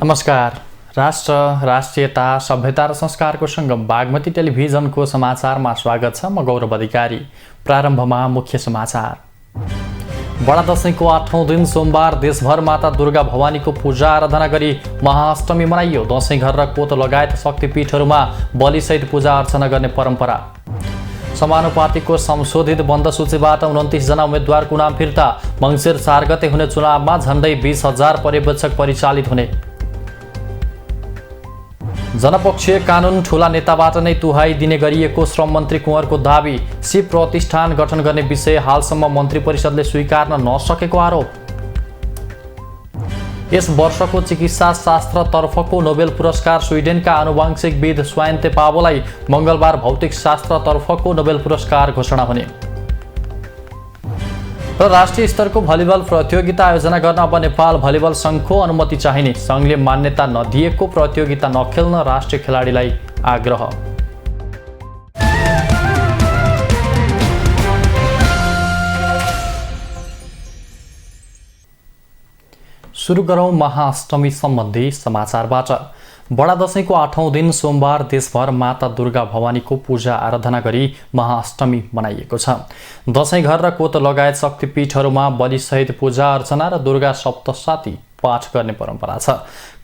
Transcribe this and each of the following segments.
नमस्कार। राष्ट्र, राष्ट्रियता, सभ्यता र संस्कारको सङ्गम बागमती टेलिभिजनको समाचारमा स्वागत छ। म गौरव अधिकारी। प्रारम्भमा मुख्य समाचार। बडा दशैंको 8औं दिन सोमबार देशभर माता दुर्गा भवानीको पूजा आराधना गरी महाअष्टमी मनाइयो। दशैं घर र कोत लगायत शक्तिपीठहरूमा बलिसहित पूजा अर्चना गर्ने परम्परा। समानुपातिको संशोधित बन्द सूचीबाट 29 जना उम्मेद्वारको नाम फिर्ता। मङ्सिर 4 गते हुने चुनावमा झन्डै 20,000 पर्यवेक्षक परिचालित हुने। जनपक्षीय कानुन ठूला नेताबाट नै तुहाई दिने गरिएको श्रम मन्त्री कुँवरको दाबी। सिप प्रतिष्ठान गठन गर्ने विषय हालसम्म मन्त्री परिषदले स्वीकार्न नसकेको आरोप। यस वर्षको चिकित्सा शास्त्रतर्फको नोबेल पुरस्कार स्विडेनका आनुवंशिकविद स्वान्ते पावोलाई मङ्गलबार भौतिक शास्त्रतर्फको नोबेल पुरस्कार घोषणा हुने। र राष्ट्रिय स्तरको भलिबल प्रतियोगिता आयोजना गर्न अब नेपाल भलिबल सङ्घको अनुमति चाहिने। सङ्घले मान्यता नदिएको प्रतियोगिता नखेल्न राष्ट्रिय खेलाडीलाई आग्रह। सुरु गरौँ महाअष्टमी सम्बन्धी समाचारबाट। बडा दशैंको 8औं दिन सोमबार देशभर माता दुर्गा भवानीको पूजा आराधना गरी महाअष्टमी मनाइएको छ। दशैं घर र कोत लगायत शक्तिपीठहरूमा बलिसहित पूजा अर्चना र दुर्गा सप्तशती पाठ गर्ने परम्परा छ।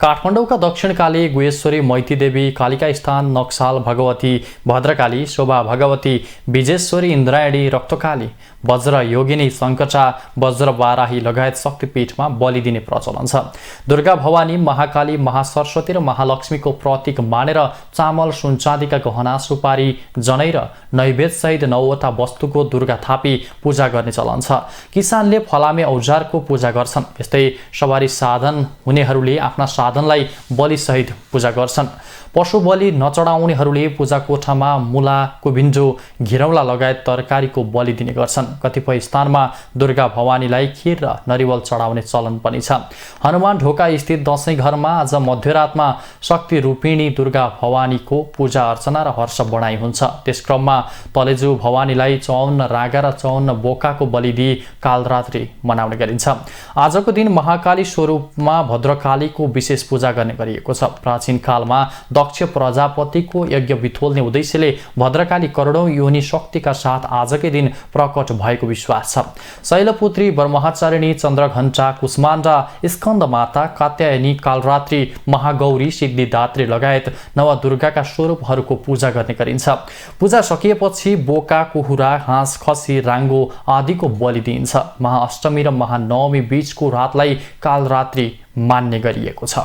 काठमाडौँका दक्षिणकाली गुहेश्वरी मैतीदेवी, कालिका स्थान नक्साल भगवती, भद्रकाली शोभा भगवती, विजेश्वरी इन्द्रायणी, रक्तकाली, वज्र योगिनी, सङ्कटा, वज्र बाराही लगायत शक्तिपीठमा बलि दिने प्रचलन छ। दुर्गा भवानी, महाकाली, महासरस्वती र महालक्ष्मीको प्रतीक मानेर चामल, सुनचाँदीका गहना, सुपारी, जनै र नैवेद्यसहित 9वटा वस्तुको दुर्गा थापी पूजा गर्ने चलन छ। किसानले फलामे औजारको पूजा गर्छन्। यस्तै सवारी साधन हुनेहरूले आफ्ना साधनलाई बलिसहित पूजा गर्छन्। पशु बलि नचढाउनेहरूले पूजा कोठामा मुला, कुभिन्जो, घिरौला लगायत तरकारीको बलि दिने गर्छन्। कतिपय स्थानमा दुर्गा भवानीलाई खीर र नरिवल चढाउने चलन पनि छ। हनुमान ढोका स्थित दशैं घरमा आज मध्यरातमा शक्ति रूपिणी दुर्गा भवानीको पूजा अर्चना र हर्ष बढाइ हुन्छ। त्यस क्रममा तलेजु भवानीलाई 54 रागा र 54 बोकाको बलि दिई कालरात्रि मनाउने गरिन्छ। आजको दिन महाकाली स्वरूपमा भद्रकालीको विशेष पूजा गर्ने गरिएको छ। प्राचीन कालमा दक्ष प्रजापतिको यज्ञ बिथोल्ने उद्देश्यले भद्रकाली करोडौं योनि शक्तिका साथ आजकै दिन प्रकट भएको विश्वास छ। शैलपुत्री, ब्रह्मचारिणी, चन्द्रघण्टा, कुष्माण्डा, स्कन्दमाता, कात्यायनी, कालरात्रि, महागौरी, सिद्धिदात्री लगायत नवदुर्गाका स्वरूपहरूको पूजा गर्ने गरिन्छ। पूजा सकिएपछि बोका, कुखुरा, हाँस, खसी, राङ्गो आदिको बलि दिइन्छ। महाअष्टमी र महानवमी बीचको रातलाई कालरात्रि मान्ने गरिएको छ।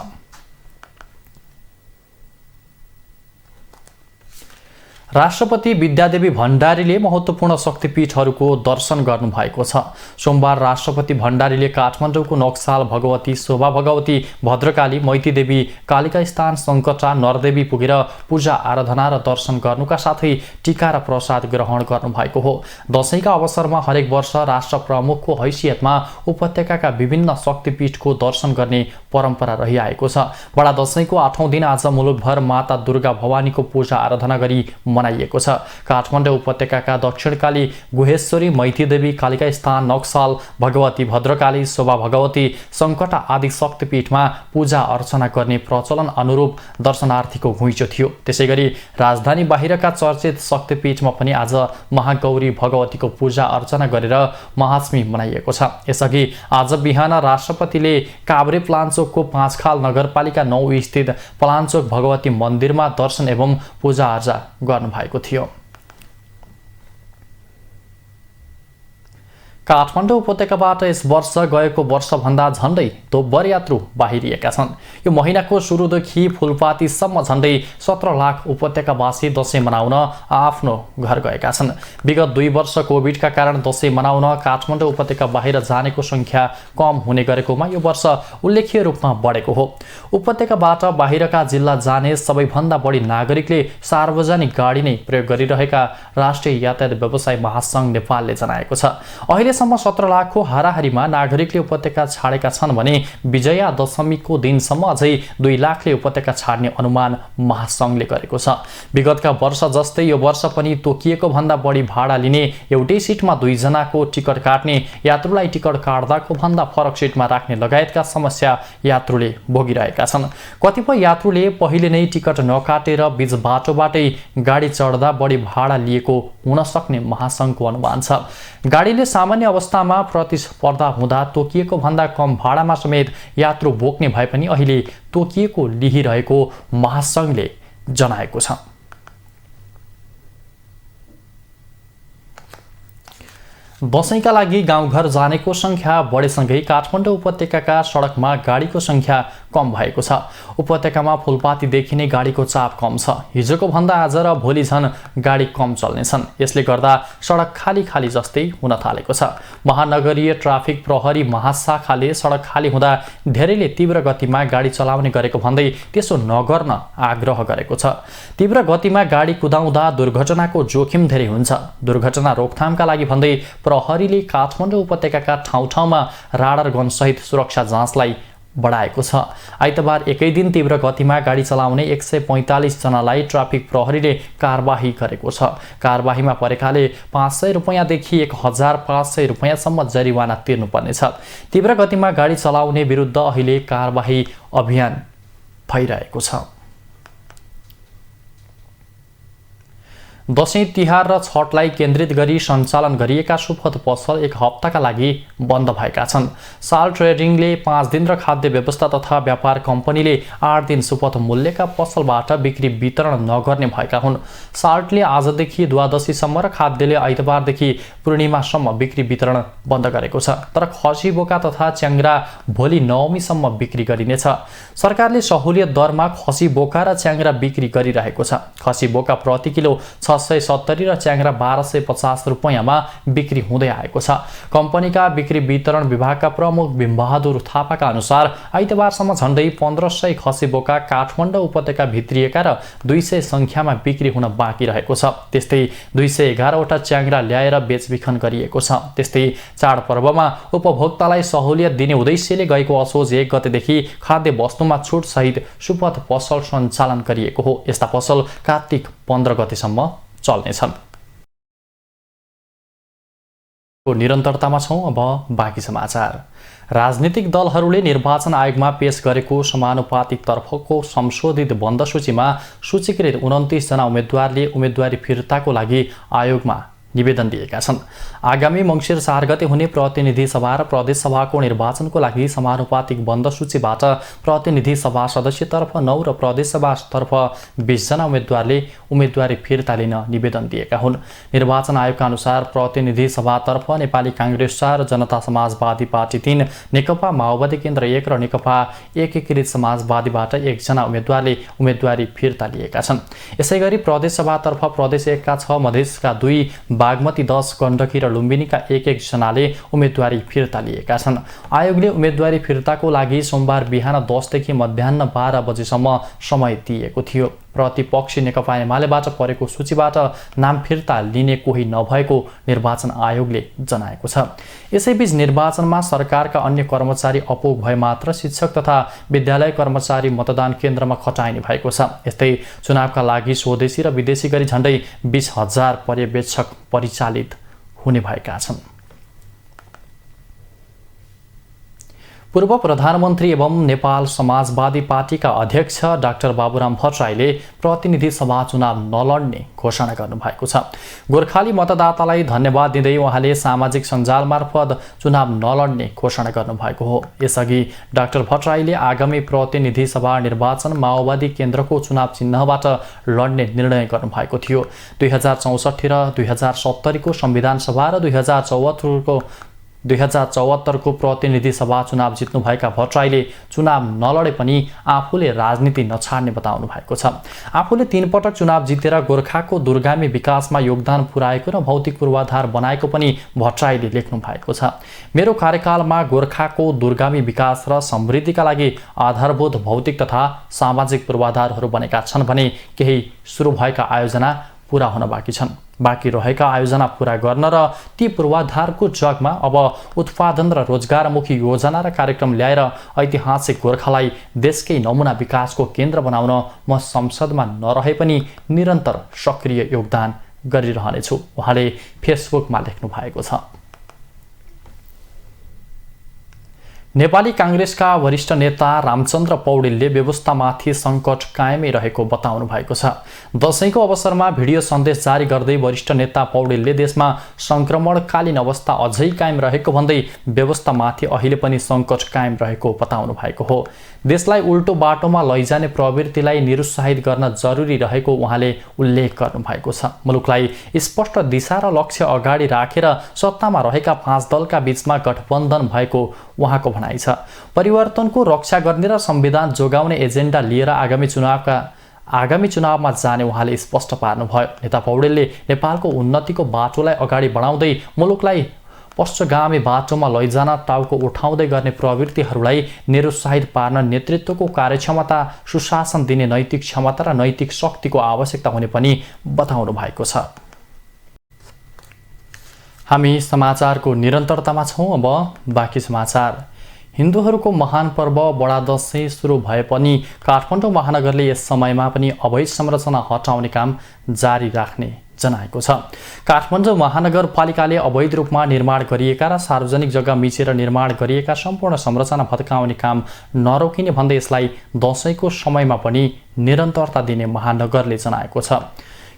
राष्ट्रपति विद्यादेवी भण्डारीले महत्त्वपूर्ण शक्तिपीठहरूको दर्शन गर्नुभएको छ। सोमबार राष्ट्रपति भण्डारीले काठमाडौँको नक्साल भगवती, शोभा भगवती, भद्रकाली, मैतीदेवी, कालिका स्थान सङ्कटा, नरदेवी पुगेर पूजा आराधना र दर्शन गर्नुका साथै टीका र प्रसाद ग्रहण गर्नुभएको हो। दशैंका अवसरमा हरेक वर्ष राष्ट्र प्रमुखको हैसियतमा उपत्यकाका विभिन्न शक्तिपीठको दर्शन गर्ने परम्परा रहिआएको छ। बडा दशैंको 8औं दिन आज मुलुकभर माता दुर्गा भवानीको पूजा आराधना गरी मनाइएको छ। काठमाडौँ उपत्यकाका दक्षिणकाली गुहेश्वरी मैतीदेवी, कालिका स्थान नक्साल भगवती, भद्रकाली, शोभा भगवती, सङ्कटा आदि शक्तिपीठमा पूजा अर्चना गर्ने प्रचलन अनुरूप दर्शनार्थीको घुइँचो थियो। त्यसैगरी राजधानी बाहिरका चर्चित शक्तिपीठमा पनि आज महागौरी भगवतीको पूजा अर्चना गरेर महाअष्टमी मनाइएको छ। यसअघि आज बिहान राष्ट्रपतिले काभ्रे पलाञ्चोकको पाँचखाल नगरपालिका 9 स्थित पलाञ्चोक भगवती मन्दिरमा दर्शन एवं पूजाआजा गर्नुभएको थियो। काठमाडौँ उपत्यकाबाट यस वर्ष गएको वर्षभन्दा झन्डै दोब्बर यात्रु बाहिरिएका छन्। यो महिनाको सुरुदेखि फुलपातीसम्म झन्डै 17 लाख उपत्यकावासी दशैं मनाउन आफ्नो घर गएका छन्। विगत 2 वर्ष कोभिडका कारण दशैं मनाउन काठमाडौँ उपत्यका बाहिर जानेको संख्या कम हुने गरेकोमा यो वर्ष उल्लेख्य रूपमा बढेको हो। उपत्यकाबाट बाहिरका जिल्ला जाने सबैभन्दा बढी नागरिकले सार्वजनिक गाडी नै प्रयोग गरिरहेका राष्ट्रिय यातायात व्यवसाय महासङ्घ नेपालले जनाएको छ। अहिले अहिलेसम्म 17 लाखको हाराहारीमा नागरिकले उपत्यका छाडेका छन् भने विजया दशमीको दिनसम्म अझै 2 लाखले उपत्यका छाड्ने अनुमान महासङ्घले गरेको छ। विगतका वर्ष जस्तै यो वर्ष पनि तोकिएको भन्दा बढी भाडा लिने, एउटै सिटमा 2 जनाको टिकट काट्ने, यात्रुलाई टिकट काट्दाको भन्दा फरक सिटमा राख्ने लगायतका समस्या यात्रुले भोगिरहेका छन्। कतिपय यात्रुले पहिले नै टिकट नकाटेर बीच बाटोबाटै गाडी चढ्दा बढी भाडा लिएको हुन सक्ने महासङ्घको अनुमान छ। गाडीले सामान्य अवस्थामा प्रतिस्पर्धा हुँदा तोकिएको भन्दा कम भाडामा समेत यात्रु बोक्ने भए पनि अहिले तोकिएको लिइरहेको महासङ्घले जनाएको छ। दशैंका लागि गाउँघर जानेको संख्या बढेसँगै काठमाडौँ उपत्यकाका सडकमा गाडीको संख्या कम भएको छ। उपत्यकामा फुलपाती देखिने गाडीको चाप कम छ। हिजोको भन्दा आज र भोलि झन् गाडी कम चल्नेछन्। यसले गर्दा सडक खाली खाली जस्तै हुन थालेको छ। महानगरीय ट्राफिक प्रहरी महाशाखाले सडक खाली हुँदा धेरैले तीव्र गतिमा गाडी चलाउने गरेको भन्दै त्यसो नगर्न आग्रह गरेको छ। तीव्र गतिमा गाडी कुदाउँदा दुर्घटनाको जोखिम धेरै हुन्छ। दुर्घटना रोकथामका लागि भन्दै प्रहरीले काठमाडौँ उपत्यकाका ठाउँ-ठाउँमा राडर गनसहित सुरक्षा जाँचलाई बढाएको छ। आइतबार एकै दिन तीव्र गतिमा गाडी चलाउने 145 जनालाई ट्राफिक प्रहरीले कारबाही गरेको छ। कारबाहीमा परेकाले 500 रुपैयाँदेखि 1500 रुपैयाँसम्म जरिवाना तिर्नुपर्नेछ। तीव्र गतिमा गाडी चलाउने विरुद्ध अहिले कारबाही अभियान भइरहेको छ। दशैं तिहार र छठलाई केन्द्रित गरी सञ्चालन गरिएका सुपथ पसल 1 हप्ताका लागि बन्द भएका छन्। साल ट्रेडिङले 5 दिन र खाद्य व्यवस्था तथा व्यापार कम्पनीले 8 दिन सुपथ मूल्यका पसलबाट बिक्री वितरण नगर्ने भएका हुन्। साल्टले आजदेखि द्वादशीसम्म र खाद्यले आइतबारदेखि पूर्णिमासम्म बिक्री वितरण बन्द गरेको छ। तर खसी बोका तथा च्याङ्ग्रा भोलि नवमीसम्म बिक्री गरिनेछ। सरकारले सहुलियत दरमा खसी बोका र च्याङ्ग्रा बिक्री गरिरहेको छ। खसी बोका प्रति किलो 670 र च्याङ्ग्रा 1250 रुपैयाँमा बिक्री हुँदै आएको छ। कम्पनीका बिक्री वितरण विभागका प्रमुख बिम्बहादुर थापाका अनुसार आइतबारसम्म झण्डै 1500 खसी बोका काठमाडौँ उपत्यका भित्रिएका र 200 सङ्ख्यामा बिक्री हुन बाँकी रहेको छ। त्यस्तै 211 वटा च्याङ्ग्रा ल्याएर बेचबिखन गरिएको छ। त्यस्तै चाडपर्वमा उपभोक्तालाई सहुलियत दिने उद्देश्यले गएको असोज 1 गतेदेखि खाद्य वस्तुमा छुट सहित सुपथ पसल सञ्चालन गरिएको हो। यस्ता पसल कार्तिक 15 गतेसम्म चल्नेछन्। निरन्तरतामा छौं। अब बाँकी समाचार। राजनीतिक दलहरूले निर्वाचन आयोगमा पेश गरेको समानुपातिक तर्फको संशोधित बन्द सूचीमा सूचीकृत 29 जना उम्मेद्वारले उम्मेदवारी फिर्ताको लागि आयोगमा निवेदन दिएका छन्। आगामी मङ्सिर 4 गते हुने प्रतिनिधि सभा र प्रदेश सभाको निर्वाचनको लागि समानुपातिक बन्द सूचीबाट प्रतिनिधि सभा सदस्यतर्फ 9 र प्रदेश सभातर्फ 20 जना उम्मेद्वारले उम्मेदवारी फिर्ता लिन निवेदन दिएका हुन्। निर्वाचन आयोगका अनुसार प्रतिनिधि सभातर्फ नेपाली काङ्ग्रेस 4, जनता समाजवादी पार्टी 3, नेकपा माओवादी केन्द्र 1 र नेकपा एकीकृत समाजवादीबाट 1 जना उम्मेद्वारले उम्मेदवारी फिर्ता लिएका छन्। यसैगरी प्रदेश सभातर्फ प्रदेश 1 का 6, मधेसका 2, बागमती 10, गण्डकी र लुम्बिनीका 1-1 जनाले उम्मेदवारी फिर्ता लिएका छन्। आयोगले उम्मेदवारी फिर्ताको लागि सोमबार बिहान 10 देखि मध्याह्न 12 बजेसम्म समय दिएको थियो। प्रतिपक्षी नेकपा एमालेबाट परेको सूचीबाट नाम फिर्ता लिने कोही नभएको निर्वाचन आयोगले जनाएको छ। यसैबीच निर्वाचनमा सरकारका अन्य कर्मचारी अपुग भए मात्र शिक्षक तथा विद्यालय कर्मचारी मतदान केन्द्रमा खटाइने भएको छ। यस्तै चुनावका लागि स्वदेशी र विदेशी गरी झण्डै 20,000 पर्यवेक्षक परिचालित हुने भएका छन्। पूर्व प्रधानमन्त्री एवं नेपाल समाजवादी पार्टीका अध्यक्ष डाक्टर बाबुराम भट्टराईले प्रतिनिधि सभा चुनाव नलड्ने घोषणा गर्नुभएको छ। गोर्खाली मतदातालाई धन्यवाद दिँदै उहाँले सामाजिक सञ्जाल मार्फत चुनाव नलड्ने घोषणा गर्नुभएको हो। यसअघि डाक्टर भट्टराईले आगामी प्रतिनिधि सभा निर्वाचन माओवादी केन्द्रको चुनाव चिन्हबाट लड्ने निर्णय गर्नुभएको थियो। 2064 र 2070 को संविधान सभा र 2074 को प्रतिनिधि सभा चुनाव जित्नुभएका भट्टराईले चुनाव नलडे पनि आफूले राजनीति नछाड्ने बताउनु भएको छ। आफूले 3 पटक चुनाव जितेर गोर्खाको दूरगामी विकासमा योगदान पुर्याएको र भौतिक पूर्वाधार बनाएको पनि भट्टराईले लेख्नु भएको छ। मेरो कार्यकालमा गोर्खाको दूरगामी विकास र समृद्धिका लागि आधारभूत भौतिक तथा सामाजिक पूर्वाधारहरू बनेका छन् भने केही सुरु भएका आयोजना पूरा हुन बाँकी छन्। बाँकी रहेका आयोजना पूरा गर्न र ती पूर्वाधारको जगमा अब उत्पादन र रोजगारमुखी योजना र कार्यक्रम ल्याएर ऐतिहासिक गोर्खालाई देशकै नमुना विकासको केन्द्र बनाउन म संसदमा नरहे पनि निरन्तर सक्रिय योगदान गरिरहनेछु, उहाँले फेसबुकमा लेख्नु भएको छ। नेपाली कांग्रेसका वरिष्ठ नेता रामचन्द्र पौडेलले व्यवस्थामाथि सङ्कट कायमै रहेको बताउनु भएको छ। दशैंको अवसरमा भिडियो सन्देश जारी गर्दै वरिष्ठ नेता पौडेलले देशमा सङ्क्रमणकालीन अवस्था अझै कायम रहेको भन्दै व्यवस्थामाथि अहिले पनि सङ्कट कायम रहेको बताउनु भएको हो। देशलाई उल्टो बाटोमा लैजाने प्रवृत्तिलाई निरुत्साहित गर्न जरुरी रहेको उहाँले उल्लेख गर्नुभएको छ। मुलुकलाई स्पष्ट दिशा र लक्ष्य अगाडि राखेर सत्तामा रहेका 5 दलका बीचमा गठबन्धन भएको उहाँको भनाइ छ। परिवर्तनको रक्षा गर्ने र संविधान जोगाउने एजेन्डा लिएर आगामी चुनावमा जाने उहाँले स्पष्ट पार्नुभयो। नेता पौडेलले नेपालको उन्नतिको बाटोलाई अगाडि बढाउँदै मुलुकलाई पश्चगामी बाटोमा लैजान टाउको उठाउँदै गर्ने प्रवृत्तिहरूलाई निरुत्साहित पार्न नेतृत्वको कार्यक्षमता, सुशासन दिने नैतिक क्षमता र नैतिक शक्तिको आवश्यकता हुने पनि बताउनु भएको छ। हामी समाचारको निरन्तरतामा छौँ। अब बाँकी समाचार। हिन्दूहरूको महान पर्व बडा दशैं सुरु भए पनि काठमाडौँ महानगरले यस समयमा पनि अवैध संरचना हटाउने काम जारी राख्ने जनाएको छ। काठमाडौँ महानगरपालिकाले अवैध रूपमा निर्माण गरिएका र सार्वजनिक जग्गा मिचेर निर्माण गरिएका सम्पूर्ण संरचना भत्काउने काम नरोकिने भन्दै यसलाई दशैंको समयमा पनि निरन्तरता दिने महानगरले जनाएको छ।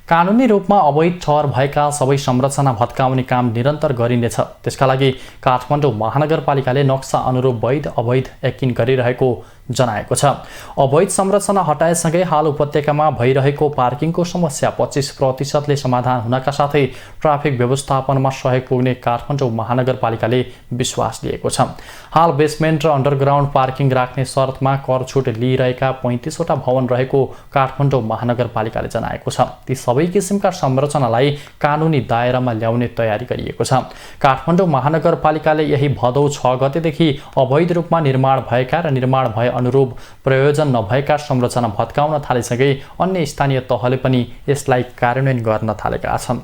कानुनी रूपमा अवैध ठहर भएका सबै संरचना भत्काउने काम निरन्तर गरिनेछ। त्यसका लागि काठमाडौँ महानगरपालिकाले नक्सा अनुरूप वैध अवैध यकिन गरिरहेको जनाएको छ। अवैध संरचना हटाएसँगै हाल उपत्यकामा भइरहेको पार्किङको समस्या 25% समाधान हुनका साथै ट्राफिक व्यवस्थापनमा सहयोग पुग्ने काठमाडौँ महानगरपालिकाले विश्वास लिएको छ। हाल बेसमेन्ट र अन्डरग्राउन्ड पार्किङ राख्ने शर्तमा कर छुट लिइरहेका 35 वटा भवन रहेको काठमाडौँ महानगरपालिकाले जनाएको छ। ती सबै किसिमका संरचनालाई कानुनी दायरामा ल्याउने तयारी गरिएको छ। काठमाडौँ महानगरपालिकाले यही भदौ 6 गतेदेखि अवैध रूपमा निर्माण भएका र निर्माण भए अनुरूप प्रयोजन नभएका संरचना भत्काउन थालेसँगै अन्य स्थानीय तहले पनि यसलाई कार्यान्वयन गर्न थालेका छन्।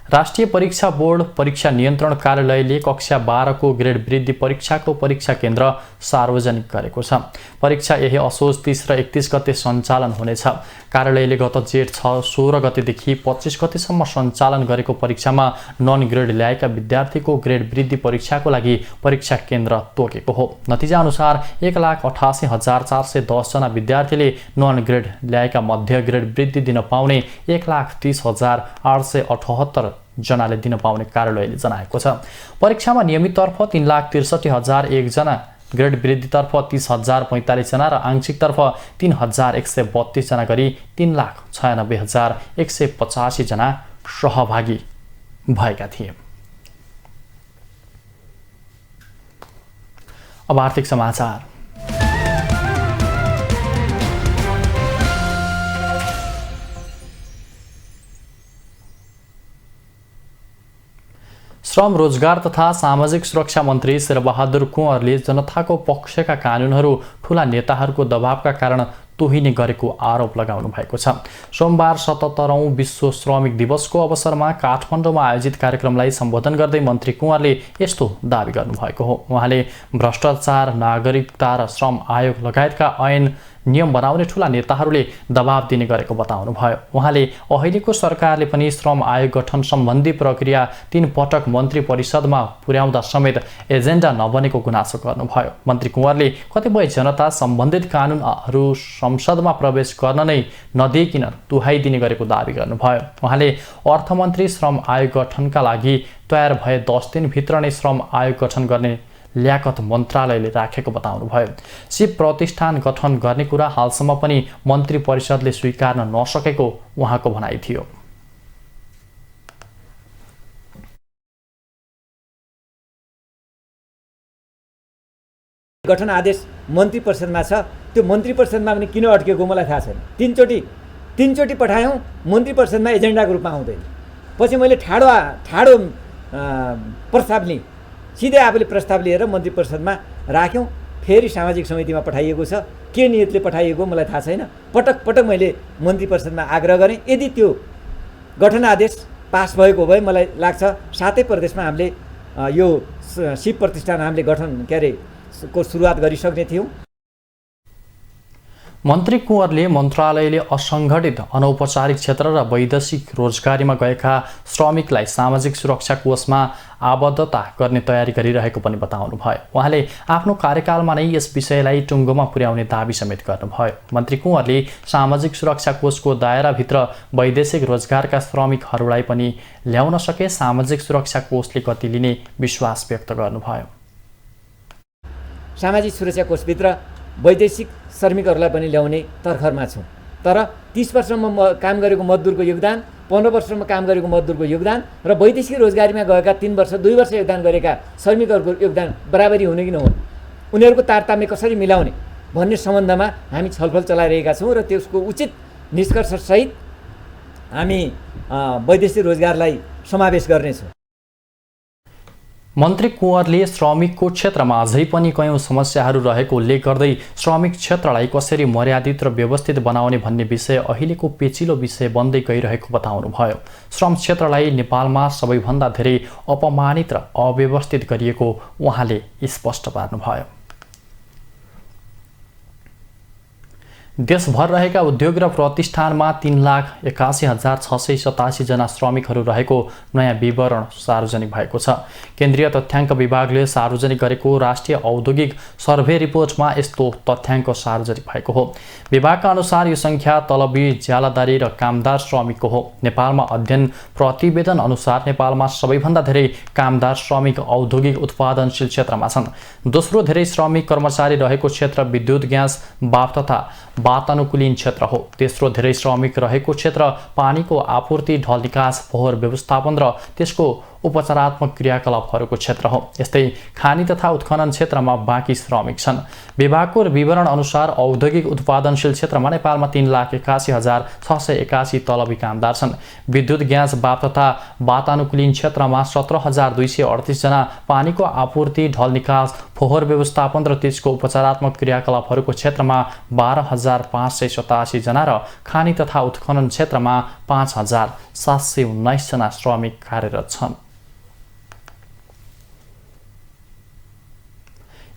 राष्ट्रिय परीक्षा बोर्ड परीक्षा नियन्त्रण कार्यालयले कक्षा 12 को ग्रेड वृद्धि परीक्षाको परीक्षा केन्द्र सार्वजनिक गरेको छ। परीक्षा यही असोज 30 र 31 गते सञ्चालन हुनेछ। कार्यालयले गत जेठ 16 गतेदेखि 25 गतेसम्म सञ्चालन गरेको परीक्षामा नन ग्रेड ल्याएका विद्यार्थीको ग्रेड वृद्धि परीक्षाको लागि परीक्षा केन्द्र तोकेको हो। नतिजा अनुसार 1,88,410 जना विद्यार्थीले नन ग्रेड ल्याएका मध्ये ग्रेड वृद्धि दिन पाउने 1,30,878 जनाले दिन पाउने कार्यालयले जनाएको छ। परीक्षामा नियमिततर्फ 3,63,001 जना, ग्रेड वृद्धितर्फ 30,045 जना र आंशिकतर्फ 3,132 जना गरी 3,96,185 जना सहभागी भएका थिए। अब आर्थिक समाचार। श्रम, रोजगार तथा सामाजिक सुरक्षा मन्त्री शेरबहादुर कुँवरले जनताको पक्षका कानुनहरू ठूला नेताहरूको दबावका कारण तोहिने गरेको आरोप लगाउनु भएको छ। सोमबार 77औं विश्व श्रमिक दिवसको अवसरमा काठमाडौँमा आयोजित कार्यक्रमलाई सम्बोधन गर्दै मन्त्री कुँवरले यस्तो दावी गर्नुभएको हो। उहाँले भ्रष्टाचार, नागरिकता र श्रम आयोग लगायतका ऐन नियम बनाउने ठूला नेताहरूले दबाव दिने गरेको बताउनु भयो। उहाँले अहिलेको सरकारले पनि श्रम आयोग गठन सम्बन्धी प्रक्रिया 3 पटक मन्त्री परिषदमा पुर्याउँदा समेत एजेन्डा नबनेको गुनासो गर्नुभयो। मन्त्री कुँवरले कतिपय जनता सम्बन्धित कानुनहरू संसदमा प्रवेश गर्न नै नदिइकिन दुहाइदिने गरेको दावी गर्नुभयो। उहाँले अर्थमन्त्री श्रम आयोग गठनका लागि तयार भए 10 दिनभित्र नै श्रम आयोग गठन गर्ने ल्याकत मन्त्रालयले राखेको बताउनुभयो। सिप प्रतिष्ठान गठन गर्ने कुरा हालसम्म पनि मन्त्री परिषदले स्वीकार्न नसकेको उहाँको भनाइ थियो। गठन आदेश मन्त्री परिषदमा छ, त्यो मन्त्री परिषदमा पनि किन अड्केको मलाई थाहा छैन। तीनचोटि पठायौँ, मन्त्री परिषदमा एजेन्डाको रूपमा आउँदैन। पछि मैले ठाडो प्रस्ताव लिएँ, सिधै आफूले प्रस्ताव लिएर मन्त्री परिषदमा राख्यौँ, फेरि सामाजिक समितिमा पठाइएको छ। के नियतले पठाइएको मलाई थाहा छैन। पटक पटक मैले मन्त्री परिषदमा आग्रह गरेँ। यदि त्यो गठन आदेश पास भएको भए मलाई लाग्छ 7 प्रदेशमा हामीले यो शिव प्रतिष्ठान हामीले गठन को सुरुवात गरिसक्ने थियौँ। मन्त्री कुँवरले मन्त्रालयले असङ्गठित अनौपचारिक क्षेत्र र वैदेशिक रोजगारीमा गएका श्रमिकलाई सामाजिक सुरक्षा कोषमा आबद्धता गर्ने तयारी गरिरहेको पनि बताउनुभयो। उहाँले आफ्नो कार्यकालमा नै यस विषयलाई टुङ्गोमा पुर्याउने दाबी समेत गर्नुभयो। मन्त्री कुँवरले सामाजिक सुरक्षा कोषको दायराभित्र वैदेशिक रोजगारका श्रमिकहरूलाई पनि ल्याउन सके सामाजिक सुरक्षा कोषले गति लिने विश्वास व्यक्त गर्नुभयो। सामाजिक सुरक्षा कोषभित्र वैदेशिक श्रमिकहरूलाई पनि ल्याउने तर्खरमा छौँ। तर 30 वर्षमा काम गरेको मजदुरको योगदान, 15 वर्षमा काम गरेको मजदुरको योगदान र वैदेशिक रोजगारीमा गएका 3 वर्ष 2 वर्ष योगदान गरेका श्रमिकहरूको योगदान बराबरी हुने कि नहुने, उनीहरूको तारतम्य कसरी मिलाउने भन्ने सम्बन्धमा हामी छलफल चलाइरहेका छौँ र त्यसको उचित निष्कर्षसहित हामी वैदेशिक रोजगारलाई समावेश गर्नेछौँ। मन्त्री कुँवरले श्रमिकको क्षेत्रमा अझै पनि कयौं समस्याहरू रहेको उल्लेख गर्दै श्रमिक क्षेत्रलाई कसरी मर्यादित र व्यवस्थित बनाउने भन्ने विषय अहिलेको पेचिलो विषय बन्दै गइरहेको बताउनुभयो। श्रम क्षेत्रलाई नेपालमा सबैभन्दा धेरै अपमानित र अव्यवस्थित गरिएको उहाँले स्पष्ट पार्नुभयो। देशभर रहेका उद्योग र प्रतिष्ठानमा 3,81,687 जना श्रमिकहरू रहेको नयाँ विवरण सार्वजनिक भएको छ। केन्द्रीय तथ्याङ्क विभागले सार्वजनिक गरेको राष्ट्रिय औद्योगिक सर्वे रिपोर्टमा यस्तो तथ्याङ्क सार्वजनिक भएको हो। विभागका अनुसार यो सङ्ख्या तलबी, ज्यालादारी र कामदार श्रमिकको हो। नेपालमा अध्ययन प्रतिवेदन अनुसार नेपालमा सबैभन्दा धेरै कामदार श्रमिक औद्योगिक उत्पादनशील क्षेत्रमा छन्। दोस्रो धेरै श्रमिक कर्मचारी रहेको क्षेत्र विद्युत, ग्यास, बाफ तथा वातानुकूलन क्षेत्र हो। तेस्रो धेरै श्रमिक रहेको क्षेत्र पानीको आपूर्ति, ढल निकास, फोहोर व्यवस्थापन र त्यसको उपचारात्मक क्रियाकलापहरूको क्षेत्र हो। यस्तै खानी तथा उत्खनन क्षेत्रमा बाँकी श्रमिक छन्। विभागको विवरण अनुसार औद्योगिक उत्पादनशील क्षेत्रमा नेपालमा 3,81,681 तलबी कामदार छन्। विद्युत, ग्यास, बाफ तथा वातानुकूलन क्षेत्रमा 17,238 जना, पानीको आपूर्ति, ढल निकास, फोहोर व्यवस्थापन र त्यसको उपचारात्मक क्रियाकलापहरूको क्षेत्रमा 12,587 जना र खानी तथा उत्खनन क्षेत्रमा 5,719 जना श्रमिक कार्यरत छन्।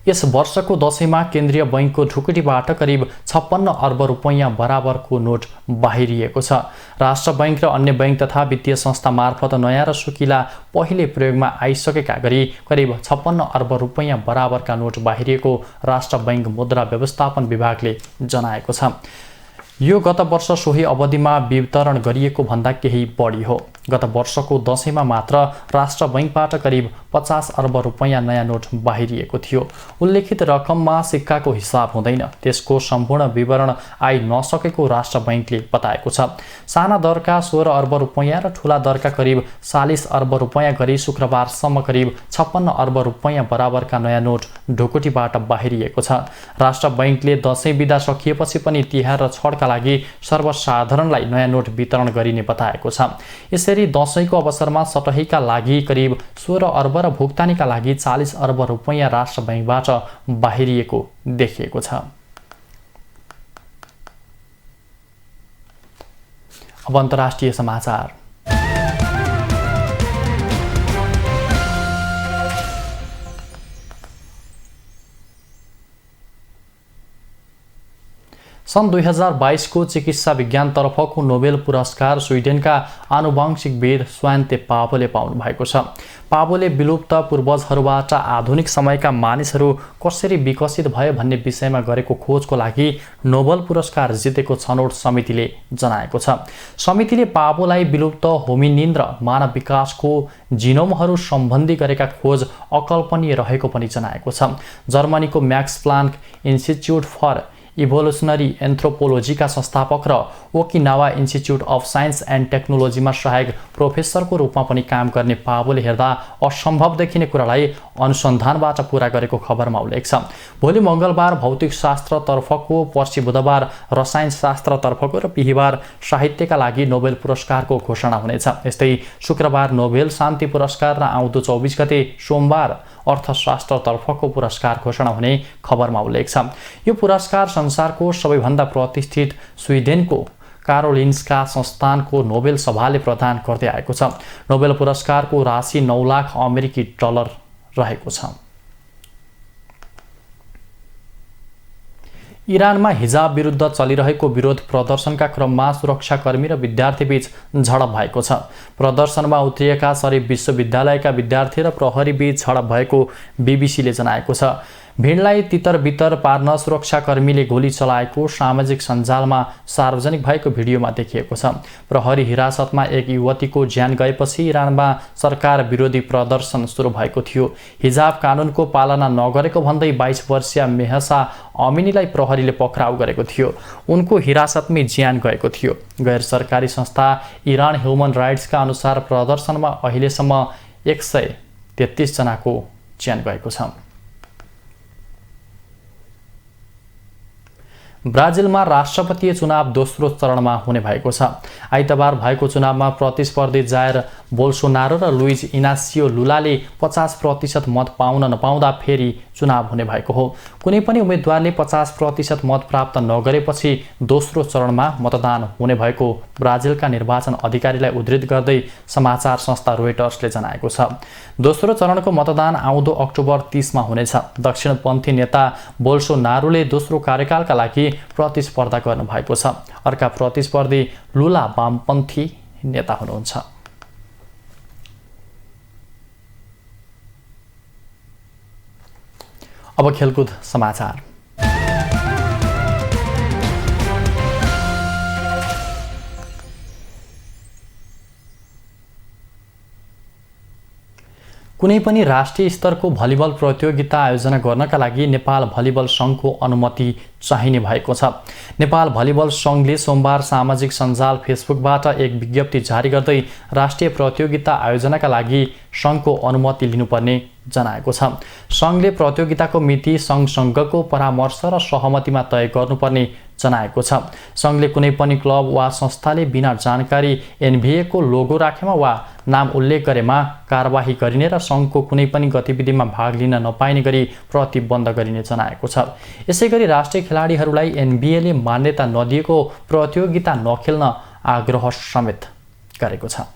यस वर्षको दशैंमा केन्द्रीय बैंकको ढुकुटीबाट करिब 56 अर्ब रुपैयाँ बराबरको नोट बाहिरिएको छ। राष्ट्र बैंक र अन्य बैंक तथा वित्तीय संस्था मार्फत नयाँ र सुकिला पहिले प्रयोगमा आइसकेका गरी करिब 56 अर्ब रुपैयाँ बराबरका नोट बाहिरिएको राष्ट्र बैंक मुद्रा व्यवस्थापन विभागले जनाएको छ। यो गत वर्ष सोही अवधिमा वितरण गरिएको भन्दा केही बढी हो। गत वर्षको दशैंमा मात्र राष्ट्र बैंकबाट करिब 50 अर्ब रुपैयाँ नयाँ नोट बाहिरिएको थियो। उल्लेखित रकममा सिक्काको हिसाब हुँदैन, त्यसको सम्पूर्ण विवरण आइ नसकेको राष्ट्र बैंकले बताएको छ। साना दरका 16 अर्ब रुपैयाँ र ठूला दरका करिब 40 अर्ब रुपैयाँ गरी शुक्रबारसम्म करिब 56 अर्ब रुपैयाँ बराबरका नयाँ नोट ढुकुटीबाट बाहिरिएको छ। राष्ट्र बैंकले दशैं बिदा सकिएपछि पनि तिहार र छठका लागि सर्वसाधारणलाई नयाँ नोट वितरण गरिने बताएको छ। यसरी दशैंको अवसरमा सटहीका लागि करिब 16 अर्ब र भुक्तानीका लागि 40 अर्ब रुपैयाँ राष्ट्र बैंकबाट बाहिरिएको देखिएको छ। अब अन्तर्राष्ट्रिय समाचार। सन् 2022 को चिकित्सा विज्ञानतर्फको नोबेल पुरस्कार स्विडेनका आनुवंशिकविद स्वान्ते पावोले पाउनु भएको छ। पावोले विलुप्त पूर्वजहरूबाट आधुनिक समयका मानिसहरू कसरी विकसित भए भन्ने विषयमा गरेको खोजको लागि नोबेल पुरस्कार जितेको छनौट समितिले जनाएको छ। समितिले पावोलाई विलुप्त होमिनिन र मानव विकासको जिनोमहरू सम्बन्धी गरेका खोज अकल्पनीय रहेको पनि जनाएको छ। जर्मनीको म्याक्स प्लान्क इन्स्टिच्युट फर इभोल्युसनरी एन्थ्रोपोलोजीका संस्थापक र Okinawa institute of science and टेक्नोलोजीमा सहायक प्रोफेसरको रूपमा पनि काम गर्ने पावोले हेर्दा असम्भव देखिने कुरालाई अनुसन्धानबाट पूरा गरेको खबरमा उल्लेख छ। भोलि मङ्गलबार भौतिक शास्त्रतर्फको, पर्सि बुधबार रसायन शास्त्रतर्फको र बिहिबार साहित्यका लागि नोबेल पुरस्कारको घोषणा हुनेछ। यस्तै शुक्रबार नोबेल शान्ति पुरस्कार र आउँदो 24 गते सोमबार अर्थशास्त्रतर्फको पुरस्कार घोषणा हुने खबरमा उल्लेख छ। यो पुरस्कार संसारको सबैभन्दा प्रतिष्ठित स्विडेनको कारोलिन्स्का संस्थानको नोबेल सभाले प्रदान गर्दै आएको छ। नोबेल पुरस्कारको राशि 9 लाख अमेरिकी डलर रहेको छ। इरानमा हिजाब विरुद्ध चलिरहेको विरोध प्रदर्शनका क्रममा सुरक्षाकर्मी र विद्यार्थीबीच झडप भएको छ। प्रदर्शनमा उत्रिएका शरीफ विश्वविद्यालयका विद्यार्थी र प्रहरीबीच झडप भएको बीबीसीले जनाएको छ। भिडलाई तितर-बितर पार्न सुरक्षाकर्मीले गोली चलाएको सामाजिक सञ्जालमा सार्वजनिक भएको भिडियोमा देखिएको छ। प्रहरी हिरासतमा एक युवतीको ज्यान गएपछि इरानमा सरकार विरोधी प्रदर्शन सुरु भएको थियो। हिजाब कानुनको पालना नगरेको भन्दै 22 वर्षीय मेहसा अमिनीलाई प्रहरीले पक्राउ गरेको थियो। उनको हिरासतमै ज्यान गएको थियो। गैर सरकारी संस्था इरान ह्युमन राइट्सका अनुसार प्रदर्शनमा अहिलेसम्म 133 जनाको ज्यान गएको छ। ब्राजिलमा राष्ट्रपतीय चुनाव दोस्रो चरणमा हुने भएको छ। आइतबार भएको चुनावमा प्रतिस्पर्धी जायर बोल्सोनारो र लुइज इनासियो लुलाले 50% मत पाउन नपाउँदा फेरि चुनाव हुने भएको हो। कुनै पनि उम्मेदवारले 50% मत प्राप्त नगरेपछि दोस्रो चरणमा मतदान हुने भएको ब्राजिलका निर्वाचन अधिकारीलाई उद्धृत गर्दै समाचार संस्था रोइटर्सले जनाएको छ। दोस्रो चरणको मतदान आउँदो अक्टोबर 30 मा हुनेछ। दक्षिणपन्थी नेता बोल्सोनारोले दोस्रो कार्यकालका लागि प्रतिस्पर्धा गर्नु भएको छ। अर्का प्रतिस्पर्धी लुला वामपन्थी नेता हुनुहुन्छ। अब खेलकुद समाचार। कुनै पनि राष्ट्रिय स्तरको भलिबल प्रतियोगिता आयोजना गर्नका लागि नेपाल भलिबल सङ्घको अनुमति चाहिने भएको छ। नेपाल भलिबल सङ्घले सोमबार सामाजिक सञ्जाल फेसबुकबाट एक विज्ञप्ति जारी गर्दै राष्ट्रिय प्रतियोगिता आयोजनाका लागि सङ्घको अनुमति लिनुपर्ने जनाएको छ। सङ्घले प्रतियोगिताको मिति सङ्घसँगको परामर्श र सहमतिमा तय गर्नुपर्ने जनाएको छ। सङ्घले कुनै पनि क्लब वा संस्थाले बिना जानकारी एनबिए को लोगो राखेमा वा नाम उल्लेख गरेमा कारबाही गरिने र सङ्घको कुनै पनि गतिविधिमा भाग लिन नपाइने गरी प्रतिबन्ध गरिने जनाएको छ। यसैगरी राष्ट्रिय खेलाडीहरूलाई एनबिएले मान्यता नदिएको प्रतियोगिता नखेल्न आग्रह समेत गरेको छ।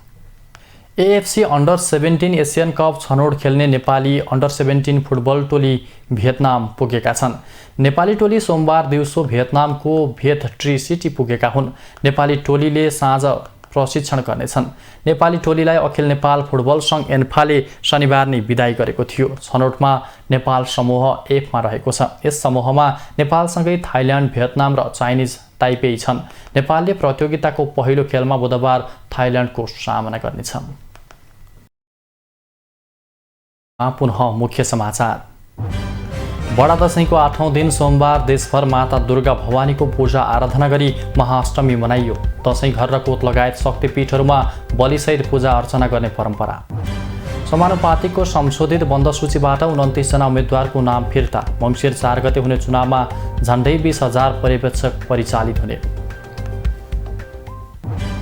एएफसी अन्डर 17 एसियन कप छनौट खेल्ने नेपाली अन्डर 17 फुटबल टोली भियतनाम पुगेका छन्। नेपाली टोली सोमबार दिउँसो भियतनामको भियत ट्री सिटी पुगेका हुन्। नेपाली टोलीले साँझ प्रशिक्षण गर्नेछन्। नेपाली टोलीलाई अखिल नेपाल फुटबल सङ्घ एन्फाले शनिबार नै बिदाई गरेको थियो। छनौटमा नेपाल समूह F मा रहेको छ। यस समूहमा नेपालसँगै थाइल्यान्ड, भियतनाम र चाइनिज ताइपेई छन्। नेपालले प्रतियोगिताको पहिलो खेलमा बुधबार थाइल्यान्डको सामना गर्नेछ। पुनः मुख्य समाचार। बडा दशैंको 8औं दिन सोमबार देशभर माता दुर्गा भवानीको पूजा आराधना गरी महाअष्टमी मनाइयो। दशैं घर र कोत लगायत शक्तिपीठहरूमा बलिसहित पूजा अर्चना गर्ने परम्परा। समानुपातिकको संशोधित बन्द सूचीबाट 29 जना उम्मेद्वारको नाम फिर्ता। मङ्सिर 4 गते हुने चुनावमा झन्डै 20,000 पर्यवेक्षक परिचालित हुने।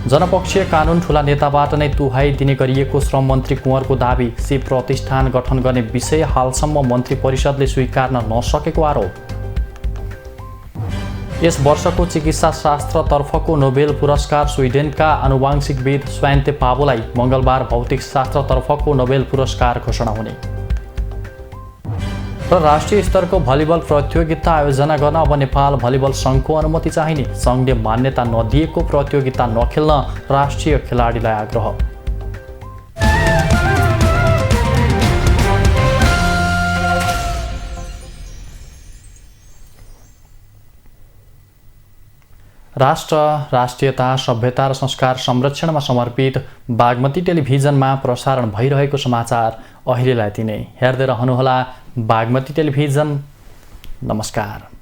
जनपक्षीय कानुन ठूला नेताबाट नै तुहाई दिने गरिएको श्रम मन्त्री कुँवरको दाबी। शिव प्रतिष्ठान गठन गर्ने विषय हालसम्म मन्त्री परिषदले स्वीकार्न नसकेको आरोप। यस वर्षको चिकित्सा शास्त्रतर्फको नोबेल पुरस्कार स्विडेनका आनुवांशिकविद स्वान्ते पावोलाई मङ्गलबार भौतिक शास्त्रतर्फको नोबेल पुरस्कार घोषणा हुने। र राष्ट्रिय स्तरको भलिबल प्रतियोगिता आयोजना गर्न अब नेपाल भलिबल सङ्घको अनुमति चाहिने। सङ्घले मान्यता नदिएको प्रतियोगिता नखेल्न राष्ट्रिय खेलाडीलाई आग्रह। राष्ट्र, राष्ट्रियता, सभ्यता र संस्कार संरक्षणमा समर्पित बागमती टेलिभिजनमा प्रसारण भइरहेको समाचार अहिलेलाई यति नै। हेर्दै रहनुहोला बागमती टेलिभिजन। नमस्कार।